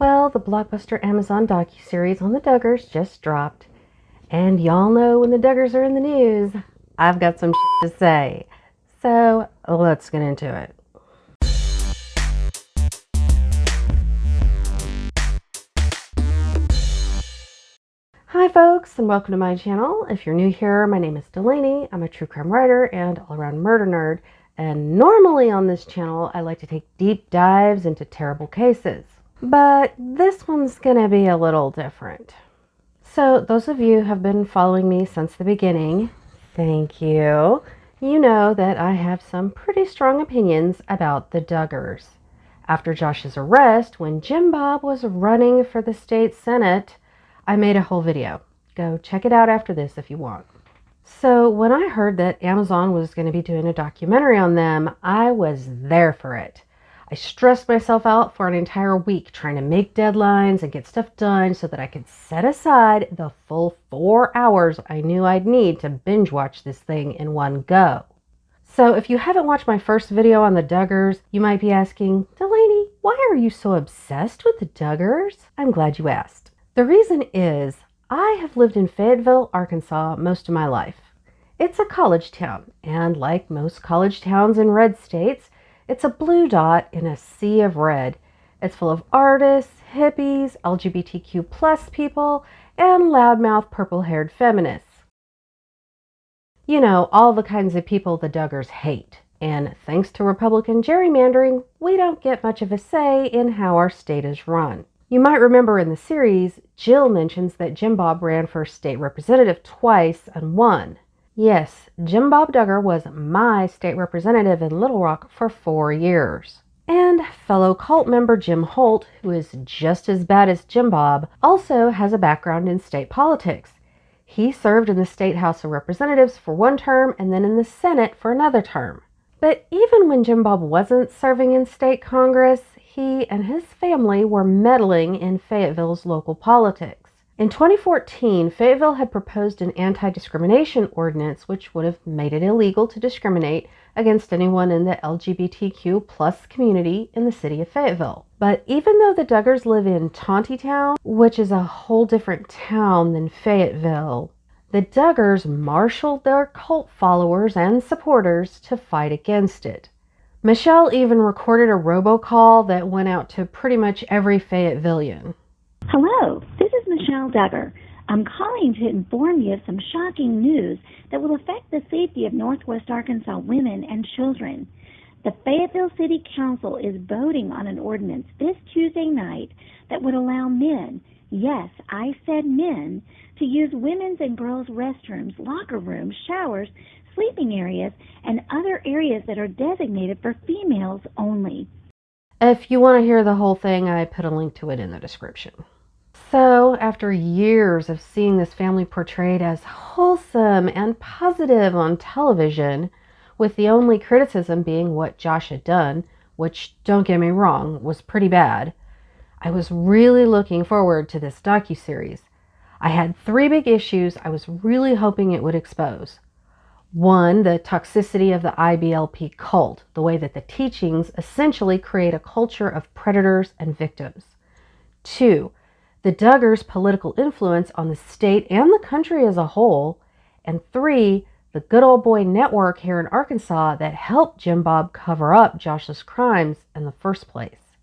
Well, the blockbuster Amazon docuseries on the Duggars just dropped. And y'all know when the Duggars are in the news, I've got some shit to say. So let's get into it. Hi folks, and welcome to my channel. If you're new here, my name is Delaney. I'm a true crime writer and all-around murder nerd. And normally on this channel, I like to take deep dives into terrible cases. But this one's gonna be a little different. So those of you who have been following me since the beginning, thank you. You know that I have some pretty strong opinions about the Duggars. After Josh's arrest, when Jim Bob was running for the state senate, I made a whole video. Go check it out after this if you want. So when I heard that Amazon was going to be doing a documentary on them, I was there for it. I stressed myself out for an entire week trying to make deadlines and get stuff done so that I could set aside the full 4 hours I knew I'd need to binge watch this thing in one go. So if you haven't watched my first video on the Duggars, you might be asking, Delaney, why are you so obsessed with the Duggars? I'm glad you asked. The reason is I have lived in Fayetteville, Arkansas most of my life. It's a college town, and like most college towns in red states, it's a blue dot in a sea of red. It's full of artists, hippies, LGBTQ+ people, and loudmouth purple-haired feminists. You know, all the kinds of people the Duggars hate. And thanks to Republican gerrymandering, we don't get much of a say in how our state is run. You might remember in the series, Jill mentions that Jim Bob ran for state representative twice and won. Yes, Jim Bob Duggar was my state representative in Little Rock for 4 years. And fellow cult member Jim Holt, who is just as bad as Jim Bob, also has a background in state politics. He served in the State House of Representatives for 1 term and then in the Senate for another term. But even when Jim Bob wasn't serving in state Congress, he and his family were meddling in Fayetteville's local politics. In 2014, Fayetteville had proposed an anti-discrimination ordinance which would have made it illegal to discriminate against anyone in the LGBTQ+ community in the city of Fayetteville. But even though the Duggars live in Tontitown, which is a whole different town than Fayetteville, the Duggars marshaled their cult followers and supporters to fight against it. Michelle even recorded a robocall that went out to pretty much every Fayettevillian. Hello, this is Michelle Duggar. I'm calling to inform you of some shocking news that will affect the safety of Northwest Arkansas women and children. The Fayetteville City Council is voting on an ordinance this Tuesday night that would allow men, yes, I said men, to use women's and girls' restrooms, locker rooms, showers, sleeping areas, and other areas that are designated for females only. If you want to hear the whole thing, I put a link to it in the description. So, after years of seeing this family portrayed as wholesome and positive on television, with the only criticism being what Josh had done, which, don't get me wrong, was pretty bad, I was really looking forward to this docuseries. I had 3 big issues I was really hoping it would expose. 1, the toxicity of the IBLP cult, the way that the teachings essentially create a culture of predators and victims. 2, the Duggars' political influence on the state and the country as a whole. And 3, the good old boy network here in Arkansas that helped Jim Bob cover up Josh's crimes in the first place.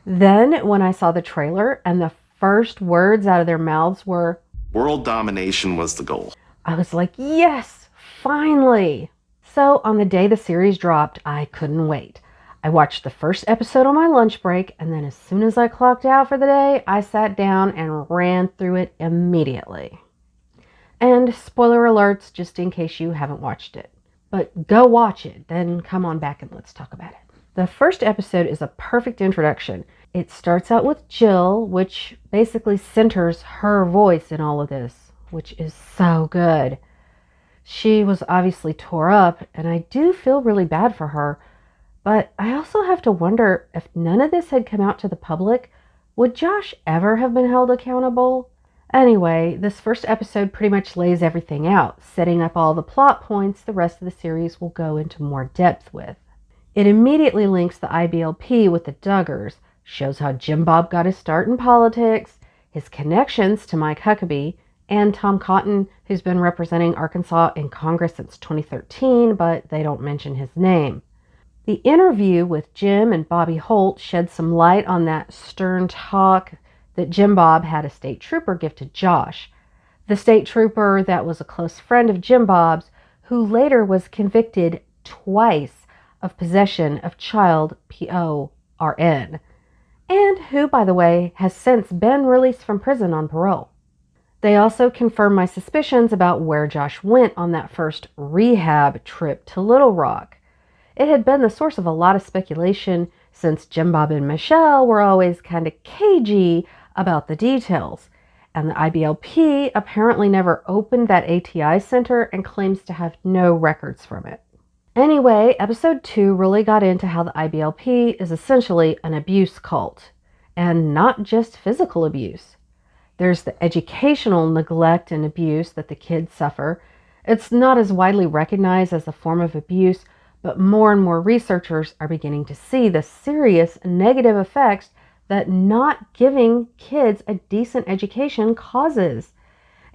Then, when I saw the trailer and the first words out of their mouths were, "World domination was the goal," I was like, yes, finally. So on the day the series dropped, I couldn't wait. I watched the first episode on my lunch break, and then as soon as I clocked out for the day, I sat down and ran through it immediately. And spoiler alerts, just in case you haven't watched it. But go watch it, then come on back and let's talk about it. The first episode is a perfect introduction. It starts out with Jill, which basically centers her voice in all of this, which is so good. She was obviously tore up, and I do feel really bad for her. But I also have to wonder, if none of this had come out to the public, would Josh ever have been held accountable? Anyway, this first episode pretty much lays everything out, setting up all the plot points the rest of the series will go into more depth with. It immediately links the IBLP with the Duggars, shows how Jim Bob got his start in politics, his connections to Mike Huckabee, and Tom Cotton, who's been representing Arkansas in Congress since 2013, but they don't mention his name. The interview with Jim and Bobby Holt shed some light on that stern talk that Jim Bob had a state trooper give to Josh, the state trooper that was a close friend of Jim Bob's, who later was convicted twice of possession of child PORN, and who, by the way, has since been released from prison on parole. They also confirmed my suspicions about where Josh went on that first rehab trip to Little Rock. It had been the source of a lot of speculation since Jim Bob and Michelle were always kind of cagey about the details, and the IBLP apparently never opened that ATI center and claims to have no records from it. Anyway, episode 2 really got into how the IBLP is essentially an abuse cult, and not just physical abuse. There's the educational neglect and abuse that the kids suffer. It's not as widely recognized as a form of abuse, but more and more researchers are beginning to see the serious negative effects that not giving kids a decent education causes.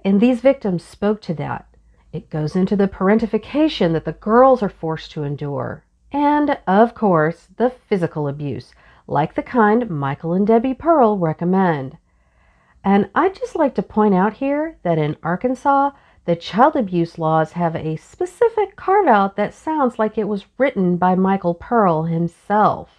And these victims spoke to that. It goes into the parentification that the girls are forced to endure. And, of course, the physical abuse, like the kind Michael and Debbie Pearl recommend. And I'd just like to point out here that in Arkansas, the child abuse laws have a specific carve-out that sounds like it was written by Michael Pearl himself.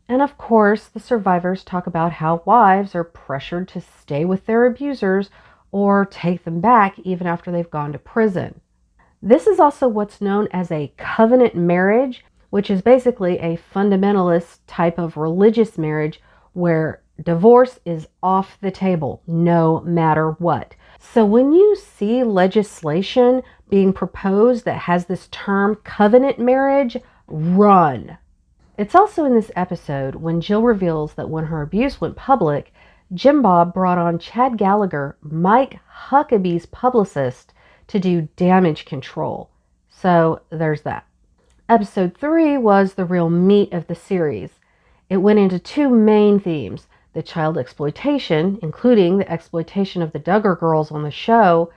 And of course, the survivors talk about how wives are pressured to stay with their abusers or take them back even after they've gone to prison. This is also what's known as a covenant marriage, which is basically a fundamentalist type of religious marriage where divorce is off the table no matter what. So when you see legislation being proposed that has this term covenant marriage, run. It's also in this episode when Jill reveals that when her abuse went public, Jim Bob brought on Chad Gallagher, Mike Huckabee's publicist, to do damage control. So there's that. Episode 3 was the real meat of the series. It went into 2 main themes: the child exploitation, including the exploitation of the Duggar girls on the show,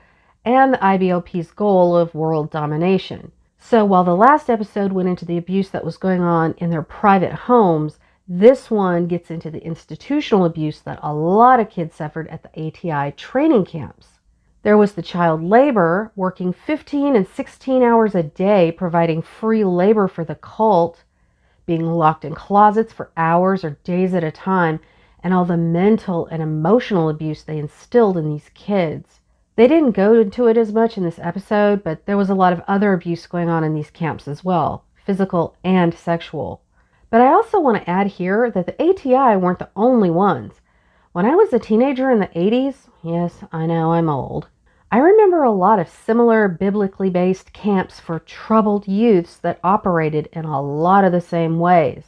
and the IBLP's goal of world domination. So while the last episode went into the abuse that was going on in their private homes, this one gets into the institutional abuse that a lot of kids suffered at the ATI training camps. There was the child labor, working 15 and 16 hours a day, providing free labor for the cult, being locked in closets for hours or days at a time, and all the mental and emotional abuse they instilled in these kids. They didn't go into it as much in this episode, but there was a lot of other abuse going on in these camps as well, physical and sexual. But I also want to add here that the ATI weren't the only ones. When I was a teenager in the 80s, yes, I know I'm old, I remember a lot of similar biblically based camps for troubled youths that operated in a lot of the same ways.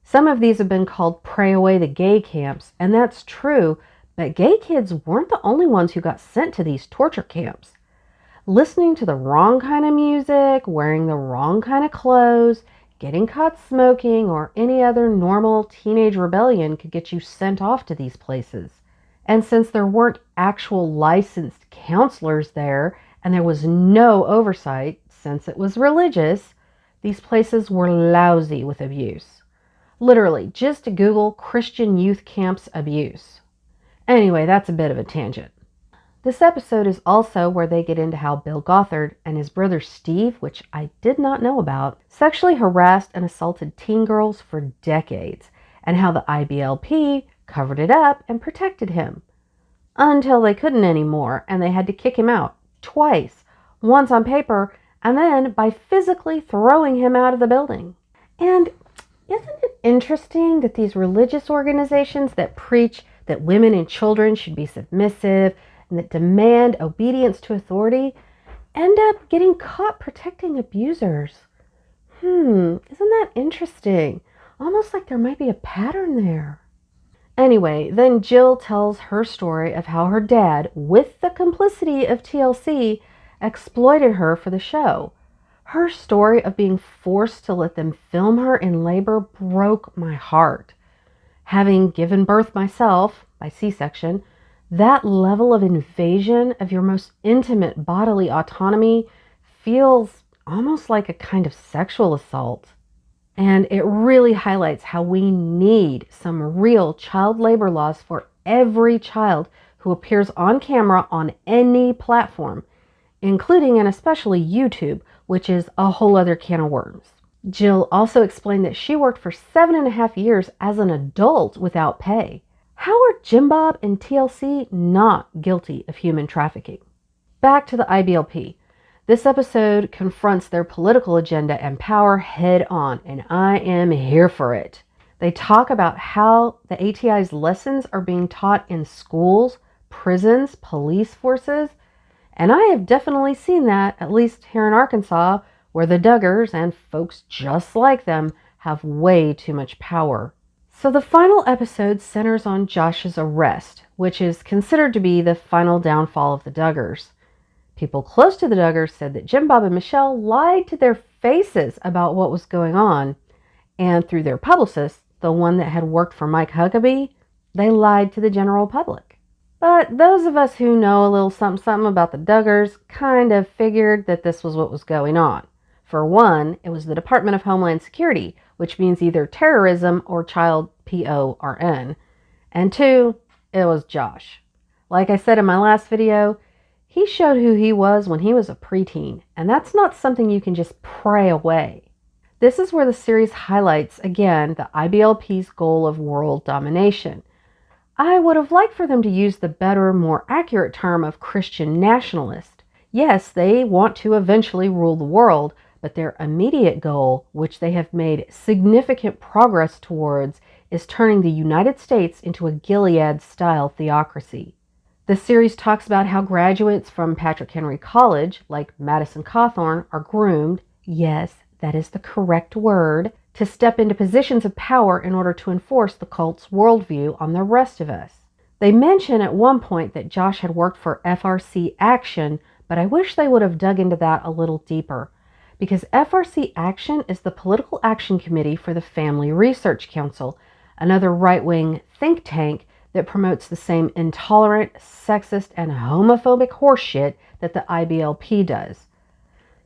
Some of these have been called pray away the gay camps, and that's true, but gay kids weren't the only ones who got sent to these torture camps. Listening to the wrong kind of music, wearing the wrong kind of clothes, getting caught smoking, or any other normal teenage rebellion could get you sent off to these places. And since there weren't actual licensed counselors there, and there was no oversight, since it was religious, these places were lousy with abuse. Literally, just Google Christian youth camps abuse. Anyway, that's a bit of a tangent. This episode is also where they get into how Bill Gothard and his brother Steve, which I did not know about, sexually harassed and assaulted teen girls for decades, and how the IBLP covered it up and protected him. Until they couldn't anymore, and they had to kick him out twice, once on paper, and then by physically throwing him out of the building. And isn't it interesting that these religious organizations that preach that women and children should be submissive and that demand obedience to authority end up getting caught protecting abusers? Isn't that interesting? Almost like there might be a pattern there. Anyway, then Jill tells her story of how her dad, with the complicity of TLC, exploited her for the show. Her story of being forced to let them film her in labor broke my heart. Having given birth myself by C-section, that level of invasion of your most intimate bodily autonomy feels almost like a kind of sexual assault. And it really highlights how we need some real child labor laws for every child who appears on camera on any platform, including and especially YouTube, which is a whole other can of worms. Jill also explained that she worked for 7.5 years as an adult without pay. How are Jim Bob and TLC not guilty of human trafficking? Back to the IBLP. This episode confronts their political agenda and power head on, and I am here for it. They talk about how the ATI's lessons are being taught in schools, prisons, police forces, and I have definitely seen that, at least here in Arkansas, where the Duggars and folks just like them have way too much power. So the final episode centers on Josh's arrest, which is considered to be the final downfall of the Duggars. People close to the Duggars said that Jim Bob and Michelle lied to their faces about what was going on, and through their publicist, the one that had worked for Mike Huckabee, they lied to the general public. But those of us who know a little something about the Duggars kind of figured that this was what was going on. For one, it was the Department of Homeland Security, which means either terrorism or child PORN. And two, it was Josh. Like I said in my last video, he showed who he was when he was a preteen, and that's not something you can just pray away. This is where the series highlights, again, the IBLP's goal of world domination. I would have liked for them to use the better, more accurate term of Christian nationalist. Yes, they want to eventually rule the world, but their immediate goal, which they have made significant progress towards, is turning the United States into a Gilead-style theocracy. The series talks about how graduates from Patrick Henry College, like Madison Cawthorn, are groomed, yes, that is the correct word, to step into positions of power in order to enforce the cult's worldview on the rest of us. They mention at one point that Josh had worked for FRC Action, but I wish they would have dug into that a little deeper, because FRC Action is the Political Action Committee for the Family Research Council, another right-wing think tank that promotes the same intolerant, sexist, and homophobic horseshit that the IBLP does.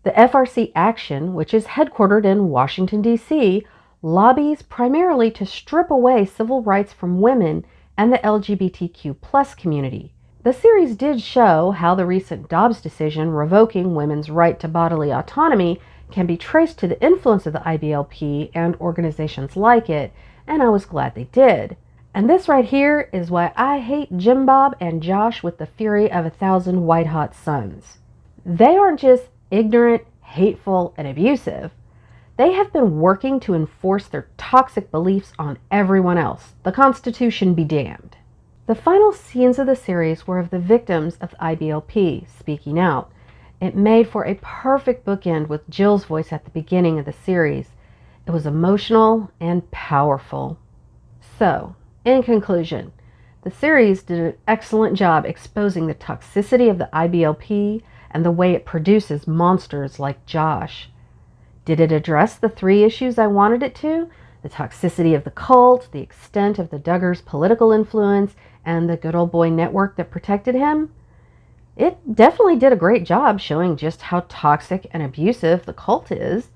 The FRC Action, which is headquartered in Washington, D.C., lobbies primarily to strip away civil rights from women and the LGBTQ+ community. The series did show how the recent Dobbs decision revoking women's right to bodily autonomy can be traced to the influence of the IBLP and organizations like it, and I was glad they did. And this right here is why I hate Jim Bob and Josh with the fury of 1,000 white-hot suns. They aren't just ignorant, hateful, and abusive. They have been working to enforce their toxic beliefs on everyone else. The Constitution be damned. The final scenes of the series were of the victims of the IBLP speaking out. It made for a perfect bookend with Jill's voice at the beginning of the series. It was emotional and powerful. So, in conclusion, the series did an excellent job exposing the toxicity of the IBLP and the way it produces monsters like Josh. Did it address the 3 issues I wanted it to? The toxicity of the cult, the extent of the Duggars' political influence, and the good old boy network that protected him? It definitely did a great job showing just how toxic and abusive the cult is,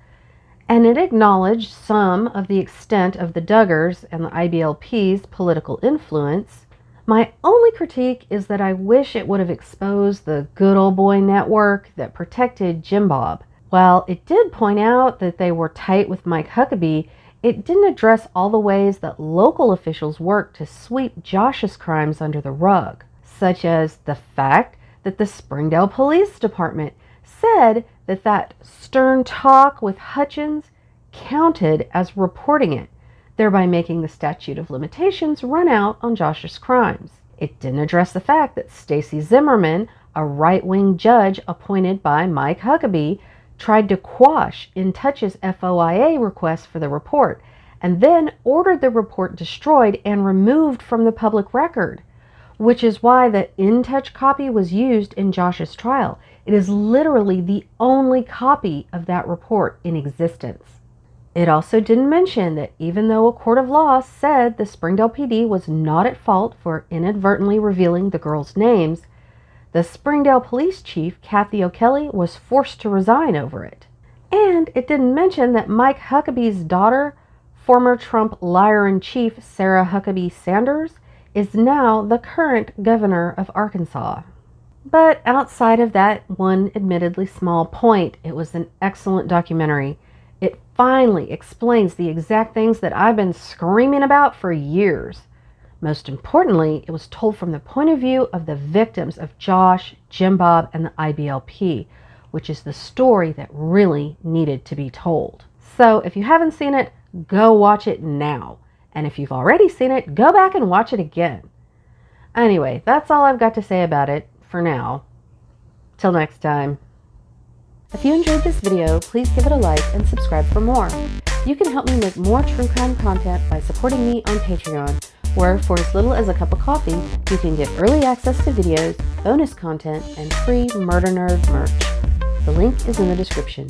and it acknowledged some of the extent of the Duggars and the IBLP's political influence. My only critique is that I wish it would have exposed the good old boy network that protected Jim Bob. While it did point out that they were tight with Mike Huckabee, it didn't address all the ways that local officials worked to sweep Josh's crimes under the rug, such as the fact that the Springdale Police Department said that stern talk with Hutchins counted as reporting it, thereby making the statute of limitations run out on Josh's crimes. It didn't address the fact that Stacy Zimmerman, a right-wing judge appointed by Mike Huckabee, tried to quash In Touch's FOIA request for the report, and then ordered the report destroyed and removed from the public record, which is why the In Touch copy was used in Josh's trial. It is literally the only copy of that report in existence. It also didn't mention that even though a court of law said the Springdale PD was not at fault for inadvertently revealing the girls' names, the Springdale police chief, Kathy O'Kelly, was forced to resign over it. And it didn't mention that Mike Huckabee's daughter, former Trump liar-in-chief Sarah Huckabee Sanders, is now the current governor of Arkansas. But outside of that one admittedly small point, it was an excellent documentary. It finally explains the exact things that I've been screaming about for years. Most importantly, it was told from the point of view of the victims of Josh, Jim Bob, and the IBLP, which is the story that really needed to be told. So if you haven't seen it, go watch it now. And if you've already seen it, go back and watch it again. Anyway, that's all I've got to say about it for now. Till next time. If you enjoyed this video, please give it a like and subscribe for more. You can help me make more true crime content by supporting me on Patreon, where for as little as a cup of coffee, you can get early access to videos, bonus content, and free Murder Nerd merch. The link is in the description.